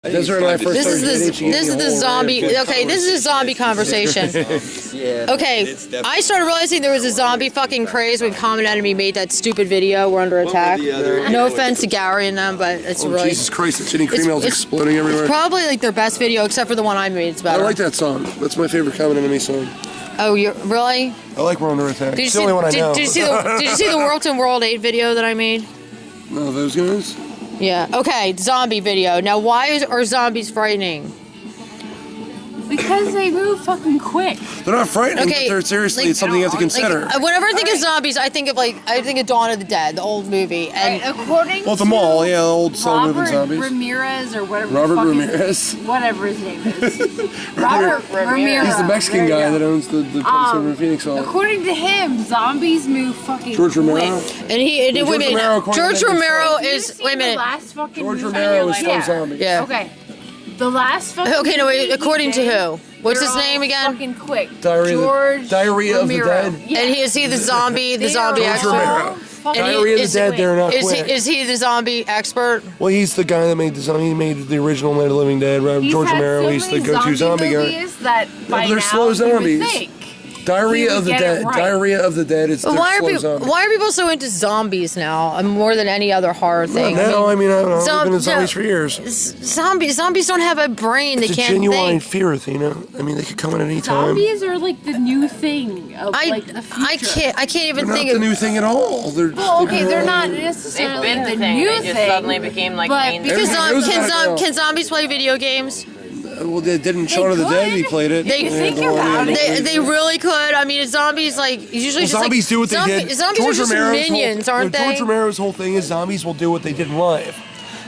This is the zombie. Okay, this is a zombie conversation. Okay, I started realizing there was a zombie fucking craze when Common Enemy made that stupid video. We're under attack. No offense to Gary and them, but it's really. Jesus Christ! It's hitting cream exploding everywhere. It's probably like their best video, except for the one I made. It's better. I like that song. That's my favorite Common Enemy song. Oh, you really? I like We're Under Attack. It's the only one I know. Did you see the World to World 8 video that I made? No, those guys. Yeah. Okay, zombie video. Now, why are zombies frightening? Because they move fucking quick. They're not frightening, but they're seriously, it's something you have to consider. Whenever I think of zombies, I think of Dawn of the Dead, the old movie. And according to the mall, the old slow-moving zombies. Ramirez or whatever. Robert Ramirez. Whatever his name is. Robert Ramirez. He's the Mexican guy that owns the place over in Phoenix Hall. According to him, zombies move fucking George Romero. quick. George Romero is. Wait a minute. George Romero is still zombie. Yeah. Okay. The last fucking. Okay, no wait. According to who? What's his name again? Fucking quick. Diarrhea of the Dead. Yeah. And is he the zombie? The zombie expert? Diarrhea of the Dead. They're not quick. Is he the zombie expert? Well, he's the guy that made the zombie. He made the original Night of the Living Dead. George Romero. He's the go-to zombie guy. They're slow zombies. Diarrhea of the Dead. Right. Diarrhea of the Dead. It's why are people so into zombies now? More than any other horror thing. No, I mean, I don't know. I've been into zombies for years. Zombies don't have a brain. They can't think. It's a genuine fear, Athena. I mean, they could come at any time. Zombies are like the new thing of like the future. I can't even think of the new thing at all. They're not necessarily the new thing. They just suddenly became like mainstream. Because can zombies play video games? Well, they didn't. Shaun of the Dead, he played it. They really could. I mean, zombies usually just zombies do what they did. Zombies are just minions, aren't they? George Romero's whole thing is zombies will do what they did in life.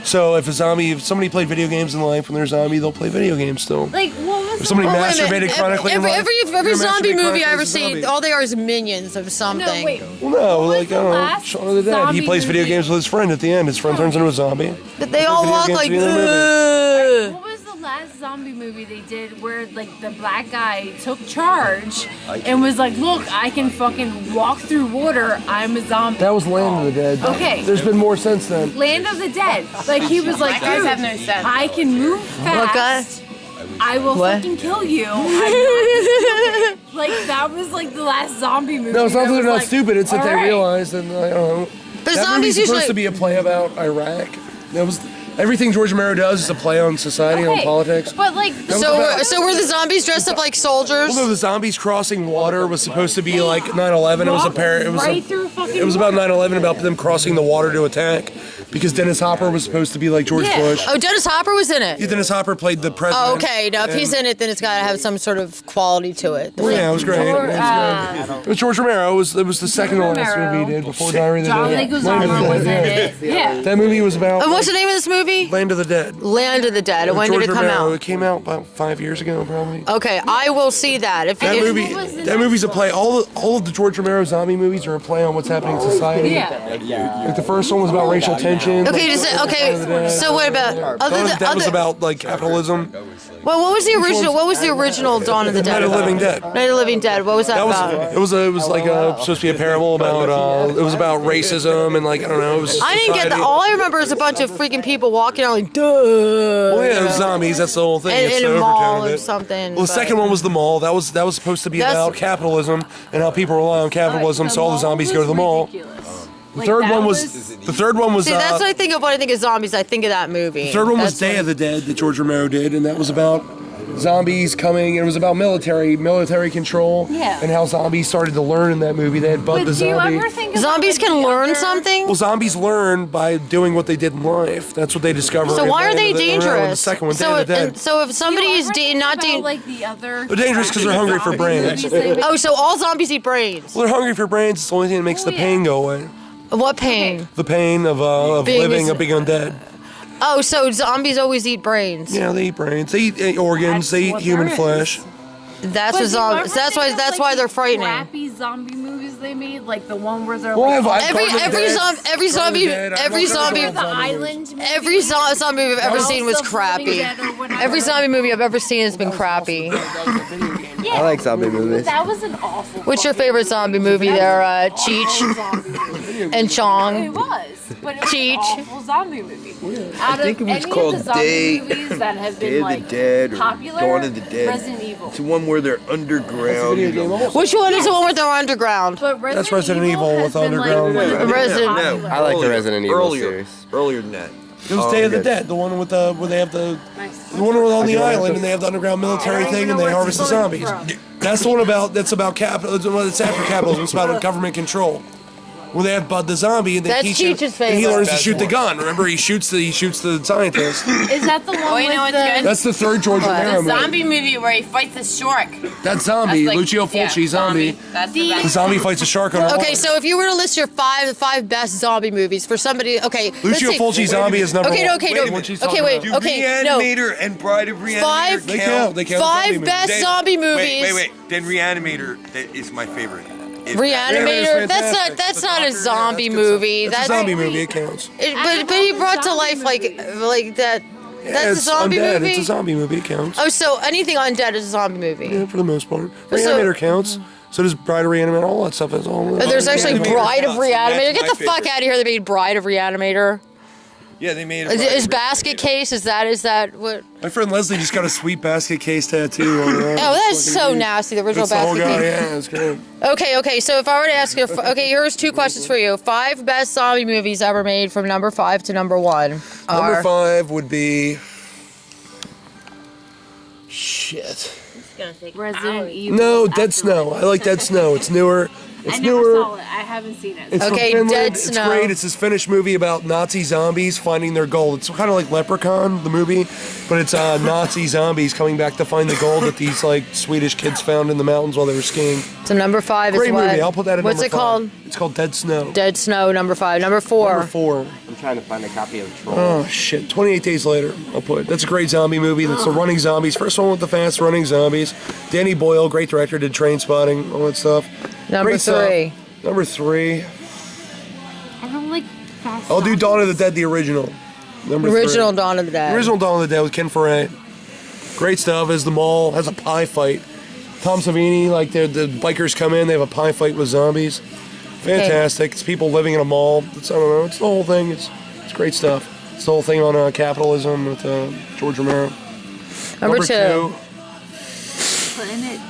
So if somebody played video games in life when they're a zombie, they'll play video games still. Like what was if somebody masturbated chronically in life, every zombie movie I ever seen, all they are is minions of something. No, wait. Well, no, like I don't know, Shaun of the Dead. He plays video games with his friend at the end. His friend turns into a zombie. But they all walk like. What was the last zombie movie they did where like the black guy took charge and was like, look, I can fucking walk through water, I'm a zombie. That was Land of the Dead. Okay. There's been more since then. Land of the Dead. Like he was like, dude, I can move fast. I will fucking kill you. Like that was like the last zombie movie. No, it's not that they're not stupid, it's that they realized and I don't know. But that movie's supposed to be a play about Iraq. That was everything George Romero does is a play on society and on politics. But like, so were the zombies dressed up like soldiers? Well, no, the zombies crossing water was supposed to be like 9/11. It was about 9/11, about them crossing the water to attack, because Dennis Hopper was supposed to be like George Bush. Oh, Dennis Hopper was in it. Yeah, Dennis Hopper played the president. Oh, okay. Now, if he's in it, then it's got to have some sort of quality to it. Yeah, it was great. It was George Romero. It was the second to last movie he did before Diary of the Dead. Was in it. Yeah. That movie was about. And what's the name of this movie? Land of the Dead. Land of the Dead. And when did it come out? It came out about 5 years ago, probably. Okay, I will see that. That movie's a play. All of the George Romero zombie movies are a play on what's happening in society. Yeah. Like the first one was about racial tension. Okay, so what about that was about like capitalism. Well, what was the original? What was the original Dawn of the Dead? Night of the Living Dead. Night of the Living Dead. What was that about? It was like supposed to be a parable about. It was about racism and like I don't know. It was I didn't get that. All I remember is a bunch of freaking people walking out like, duh. Well, yeah, it was zombies. That's the whole thing. In a mall or something. Well, the second one was the mall. That was supposed to be about capitalism and how people rely on capitalism. So all the zombies go to the mall. The third one was. See, that's what I think of when I think of zombies. I think of that movie. The third one was Day of the Dead that George Romero did, and that was about zombies coming. It was about military control, and how zombies started to learn in that movie. They had Bud the zombie. Zombies can learn something? Well, zombies learn by doing what they did in life. That's what they discovered. So why are they dangerous? The second one, Day of the Dead. So if somebody is not dangerous, like the other, they're dangerous because they're hungry for brains. Oh, so all zombies eat brains? Well, they're hungry for brains. It's the only thing that makes the pain go away. What pain? The pain of living a big undead. Oh, so zombies always eat brains? Yeah, they eat brains. They eat organs. They eat human flesh. That's what zombies. That's why they're frightening. Crappy zombie movies they made, like the one where they're every zombie movie I've ever seen was crappy. Every zombie movie I've ever seen has been crappy. Yeah. I like zombie movies. That was an awful. What's your favorite zombie movie there, Cheech and Chong? It was. But it was Cheech. an awful zombie movie. I think it was called Day of movies that have Day been of the like Dead or popular, Dawn of the Dead. Resident Evil. It's the one where they're underground. Which one is the one with the underground? But That's Resident Evil has with been, underground. Like, one of the Resident- popular. I like the Resident Evil earlier, series. Earlier than that. It was Day of the Dead, the one with the where they have the one where on the island and they have the underground military thing and they harvest the zombies. That's the one that's about capital. It's after capitalism. It's about government control. Where they have Bud the zombie and they That's teach him, Cheech's and he favorite. learns to shoot the gun. Remember, he shoots the scientist. Is that the one Oh, you with know what's the... good? That's the third George Romero The movie. zombie movie where he fights the shark. That's zombie. That's like- Lucio Fulci, yeah, zombie. That's the The best. zombie fights a shark on Okay, so if you were to list your the five best zombie movies for somebody, okay, Lucio let's see. Fulci zombie is number Okay, one. no, okay, no. What she's Okay, talking wait, about. okay, no. Reanimator and Bride of Reanimator Five- They count. They count. Five zombie best movies. zombie movies. Wait. Then Reanimator that is my favorite. Reanimator. That's fantastic. that's not a zombie movie. It's a zombie movie. It counts. But he brought to life like that. That's a It's zombie undead. movie. It's a zombie movie. It counts. Oh, so anything undead is a zombie movie. Yeah, for the most part. So- Reanimator counts. So does Bride of Reanimator. All that stuff is all. Oh, there's actually Reanimator Bride of counts, and that's Reanimator. Get my the fuck favorite. out of here! They made Bride of Reanimator. Yeah, they made Is Basket Case? Is that what? My friend Leslie just got a sweet basket case tattoo on her arm. Oh, that's so nasty. The original That's the whole Basket guy. Case. Yeah, it's great. Okay. So if I were to ask you, okay, here's two questions for you. 5 best zombie movies ever made from number 5 to number 1. Number 5 would be. Shit. Resident Evil. No, Dead Snow. I like Dead Snow. It's newer. It's I never newer. saw it. I haven't seen it. It's from Okay, Finland. Dead It's Snow. great. It's this Finnish movie about Nazi zombies finding their gold. It's kind of like Leprechaun, the movie, but it's Nazi zombies coming back to find the gold that these like Swedish kids found in the mountains while they were skiing. So number 5 Great is what? movie. I'll put that in What's number it 5. called? It's called Dead Snow. Dead Snow, number 5. Number 4. Number 4. I'm trying to find a copy of Troll. Oh shit! 28 Days Later. I'll put. That's a great zombie movie. That's the running zombies. First one with the fast running zombies. Danny Boyle, great director, did Train Spotting, all that stuff. Number Great stuff. 3. Number 3. I don't like fast I'll do Dawn of the Dead, the original. Number 3. Original Dawn of the Dead. Original Dawn of the Dead with Ken Foray. Great stuff. As the mall has a pie fight. Tom Savini, like the bikers come in, they have a pie fight with zombies. Fantastic. It's people living in a mall. It's, I don't know. It's the whole thing. It's great stuff. It's the whole thing on capitalism with George Romero. Number 2.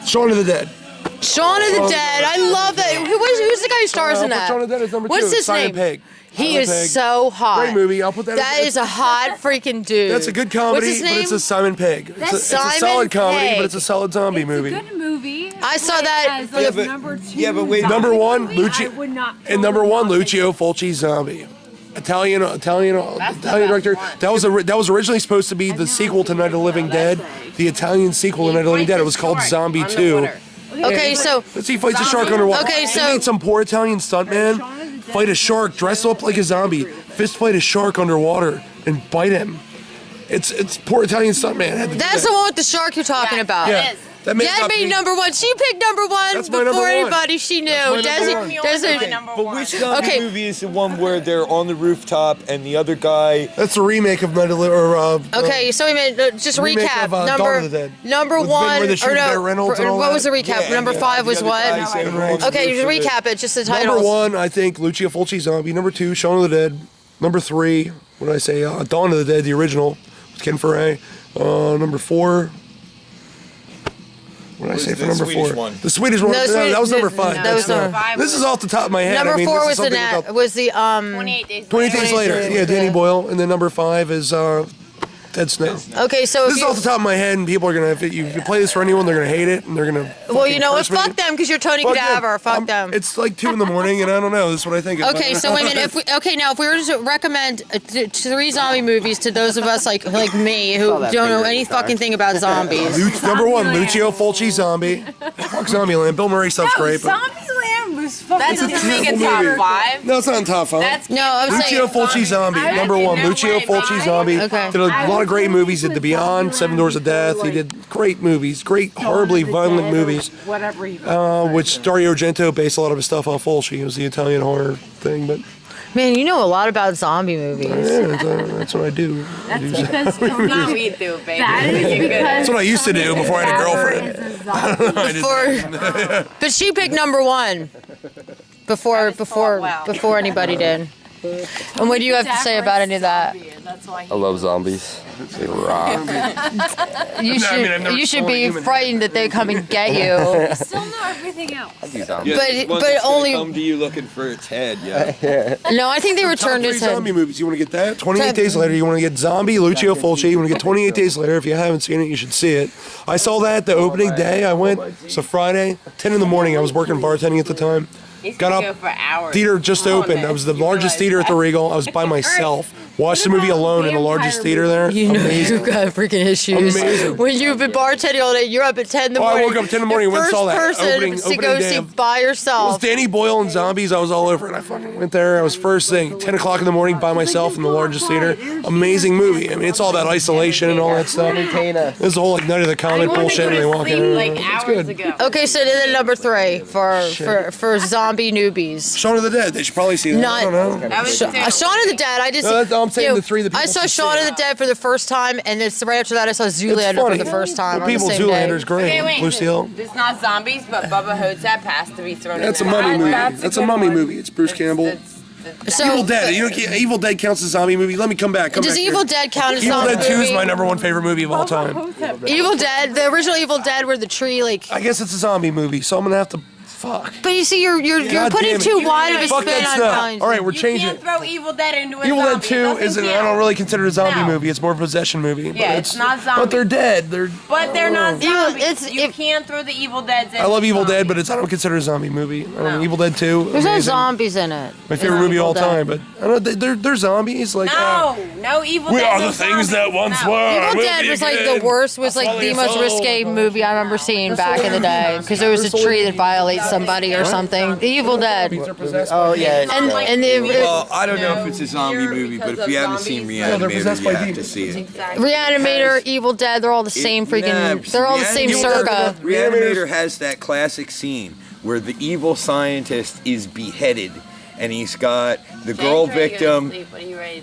Shaun of the Dead. Shaun of the Dead. I love that. Who's the guy who stars in I'll put that? Shaun of the Dead as number 2. What's his Simon name? Pegg. He Simon is Pegg. so hot. Great movie. I'll put that. That is a hot freaking dude. That's a good comedy, What's his name? but it's a Simon Pegg. It's a Simon solid comedy, Pegg. but it's a solid zombie It's movie. a good movie. I saw that As, for like, the- number 2. Yeah, but wait. Number 1, I Lucio. would not. And number 1, Lucio Fulci Zombie. Italian director. That was originally supposed to be the sequel to Night of the Living Dead. The Italian sequel to Night of the Living Dead. It was called Zombie 2. Okay, so Let's see, he fights a shark underwater. Okay, so- He made some poor Italian stuntman fight a shark, dress up like a zombie, fist fight a shark underwater, and bite him. It's poor Italian stuntman. Had to do that's that. the one with the shark you're talking about. Yeah. That may Dad not made be- number 1. She picked number 1 That's my number before 1. anybody she knew. That's my number 1. But which zombie Okay. movie is the one where they're on the rooftop and the other guy? That's a remake of Night of the Okay, so we made just remake recap. of, Dawn of the Dead. Number With 1 where they're shooting Burt Reynolds and all what that. was the recap? Yeah, number and 5 was the other guy what? saying they're on the Okay, just roof of it. recap it. Just the titles. Number 1, I think Lucio Fulci Zombie. Number 2, Shaun of the Dead. Number 3, what did I say? Dawn of the Dead, the original, with Ken Foray. Number 4. What did I say for the number Swedish 4? one? The Swedish one. No, No, that was number 5. that was number This is off the top of my head. Number I mean, 4 this was is the something about 28 days 20 later. days later. Yeah, Danny Boyle. And then number 5 is Dead Snow. Okay, so This if is off the you, top of my head, and people are gonna. If you play this for anyone, they're gonna hate it, and they're gonna. well, you know what? curse me. Fuck them, because you're Tony Fuck Cadaver. Fuck them. It's like 2 in the morning, and I don't know. This is what I think. Okay, so wait a minute. Now if we were to recommend 3 zombie movies to those of us like me who that don't know finger any in the car. fucking thing about zombies. Number 1, Lucio Fulci Zombie. Fuck Zombieland. Bill Murray stuff's great. But Zombieland was fucking. That doesn't make it top 5. no, it's not in top 5. That's No, I'm Lucio saying. Fulci Zombie. I Number 1, no Lucio way, Fulci man. Zombie. Okay. Did a lot of great movies. Did The Beyond, 7 Doors of Death. He did great movies. Great, horribly violent movies. Whatever you. Which Dario Argento based a lot of his stuff off Fulci. It was the Italian horror thing, but Man, you know a lot about zombie movies. yeah, that's what I do. That's because Tony. We do, baby. That is because. That's what I used to do before I had a girlfriend. But she picked number 1 before anybody did. And what do you have to say about any of that? That's why I love zombies. They rock. You should, I've never you should saw a be human. frightened that they come and get you. still know everything else. I do zombies. But only. come to you looking for its head. Yeah. No, I think they returned Top his 3 head. zombie movies. You want to get that? 28 Days Later. You want to get Zombie, Lucio Fulci. You want to get 28 Days Later. If you haven't seen it, you should see it. I saw that the opening day. I went. It's a Friday, 10 in the morning. I was working bartending at the time. He's Got gonna up. go for hours. Theater just opened. I was the largest theater at the Regal. I was by myself. Watched the movie alone in the largest theater there. You know Amazing. you've got freaking issues. Amazing. When you've been bartending all day, you're up at 10 in the Oh, I morning. woke up 10 in the morning and The went and saw that first person opening to go day see of- by It was yourself. Danny Boyle and Zombies. I was all over it. I fucking went there. I was first thing, 10 o'clock in the morning by myself in the largest theater. Amazing movie. I mean, it's all about isolation and all that stuff. There's the whole like Night of the Comet bullshit and they walk in. Like It's hours good. ago. Okay, so then number 3 for zombie newbies. Shaun of the Dead. They should probably see that. Not- I don't know. That was Shaun of the Dead. I just. No, that's- I'm saying you know, the 3 that people I saw should Shaun see. of the Dead for the first time, and it's right after that I saw Zoolander for funny. the first time. The on the people, same Zoolander's day. great. Okay, wait. Lucille. It's not zombies, but Bubba Hotep has to be thrown That's a in there. mummy movie. That's a That's a good mummy one. movie. It's Bruce Campbell. So, Evil Dead. You know, Evil Dead counts as a zombie movie. Let me come back. Come does back Evil here. Dead count as a Evil zombie Dead 2 is movie? my number 1 favorite movie of all time. Evil Dead, the original Evil Dead, where the tree like. I guess it's a zombie movie, so I'm gonna have to. Fuck. But you see, you're God putting damn it. too wide of a Fuck spin that on stuff. Valentine's. All right, we're You changing can't it. throw Evil Dead into a Evil zombie. Dead 2 isn't. I don't really consider it a zombie No. movie. It's more a possession movie. Yeah, but it's not zombie. But they're dead. They're. But they're not Yeah, zombies. You can't throw the Evil Deads in. I love Evil Dead, zombies. but I don't consider it a zombie movie. I don't know, No. Evil Dead 2. There's no amazing. zombies in it. My favorite in movie of Evil all Dead. time, but I don't know, they're zombies. Like No Evil we Dead. are no the things that zombies. once No. were. Evil We'll Dead be was like again. the worst, was like the most risque movie I remember seeing back in the day because there was a tree that violates somebody or something. Evil Dead. Oh yeah. And the Well, I don't know if it's a zombie movie, but if you haven't seen they're Reanimator, possessed you by have to demons. see it. Reanimator, Evil Dead, they're all the same freaking. They're all the same circa. Reanimator has that classic scene where the evil scientist is beheaded, and he's got the girl victim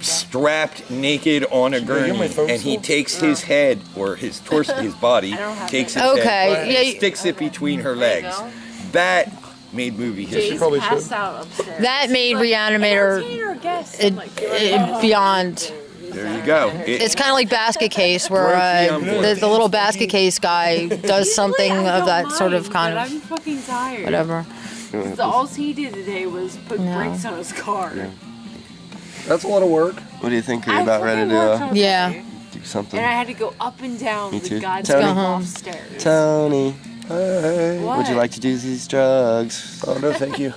strapped naked on a gurney, and he takes his head or his torso, his body, takes his Okay, head, yeah, and sticks it between her legs. That made movie history. Jay's probably passed should. out upstairs. That made Reanimator Entertainer guest. beyond. There you go. It's kind of like Basket Case, where the little Basket Case guy does something of that sort of kind But of I'm fucking tired. whatever. So all he did today was put brakes on his car. That's a lot of work. What do you think? Are you about ready to Yeah. do something? And I had to go up and down Me the too. goddamn Tony? Go home. stairs. Tony, Hey. What? would you like to do these drugs? Oh no, thank you.